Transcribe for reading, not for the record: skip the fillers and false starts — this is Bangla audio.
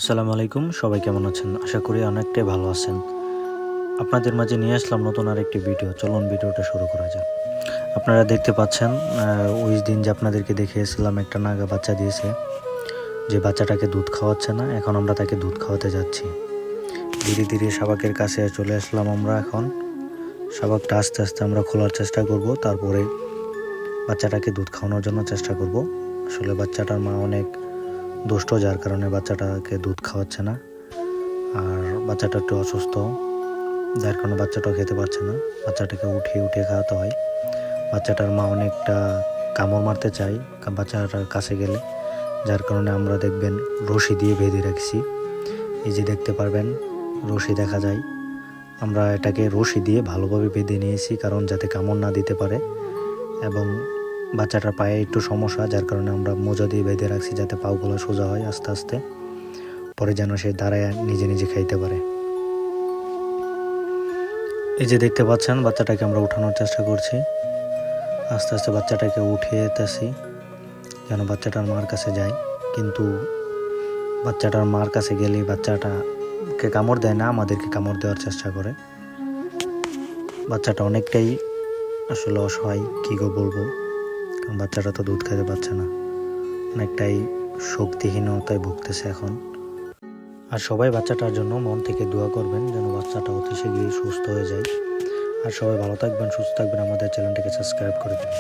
আসসালামু আলাইকুম, সবাই কেমন আছেন? আশা করি অনেকটাই ভালো আছেন। আপনাদের মাঝে নিয়ে আসলাম নতুন আরেকটি ভিডিও। চলুন ভিডিওটা শুরু করা যাক। আপনারা দেখতে পাচ্ছেন ওই দিন যে আপনাদেরকে দেখিয়েছিলাম একটা নাগা বাচ্চা দিয়েছে, যে বাচ্চাটাকে দুধ খাওয়াচ্ছে না, এখন আমরা তাকে দুধ খাওয়াতে যাচ্ছি। ধীরে ধীরে শাবকের কাছে চলে আসলাম আমরা এখন। শাবকটা আস্তে আস্তে আমরা খোলার চেষ্টা করব, তারপরে বাচ্চাটাকে দুধ খাওয়ানোর জন্য চেষ্টা করব। আসলে বাচ্চাটার মা অনেক দুষ্ট, যার কারণে বাচ্চাটাকে দুধ খাওয়াচ্ছে না। আর বাচ্চাটা একটু অসুস্থ, যার কারণে বাচ্চাটাও খেতে পারছে না। বাচ্চাটাকে উঠিয়ে উঠিয়ে খাওয়াতে হয়। বাচ্চাটার মা অনেকটা কামড় মারতে চায় বাচ্চাটার কাছে গেলে, যার কারণে আমরা দেখবেন রশি দিয়ে বেঁধে রাখছি। এই যে দেখতে পারবেন রশি দেখা যায়, আমরা এটাকে রশি দিয়ে ভালোভাবে বেঁধে নিয়েছি, কারণ যাতে কামড় না দিতে পারে। এবং বাচ্চাটার পায়ে একটু সমস্যা, যার কারণে আমরা মোজা দিয়ে বেঁধে রাখছি, যাতে পাগুলো সোজা হয় আস্তে আস্তে, পরে যেন সে দাঁড়ায় নিজে নিজে খাইতে পারে। এই যে দেখতে পাচ্ছেন বাচ্চাটাকে আমরা উঠানোর চেষ্টা করছি। আস্তে আস্তে বাচ্চাটাকে উঠিয়ে যেতেছি যেন বাচ্চাটার মার কাছে যায়, কিন্তু বাচ্চাটার মার কাছে গেলেই বাচ্চাটাকে কামড় দেয় না, আমাদেরকে কামড় দেওয়ার চেষ্টা করে। বাচ্চাটা অনেকটাই আসলে অসহায়, কী গো বলবো, কারণ বাচ্চাটা তো দুধ খেতে পারছে না, অনেকটাই শক্তিহীনতায় ভুগতেছে এখন। আর সবাই বাচ্চাটার জন্য মন থেকে দোয়া করবেন যেন বাচ্চাটা অতি শীঘ্রই সুস্থ হয়ে যায়। আর সবাই ভালো থাকবেন, সুস্থ থাকবেন, আমাদের চ্যানেলটিকে সাবস্ক্রাইব করে দিন।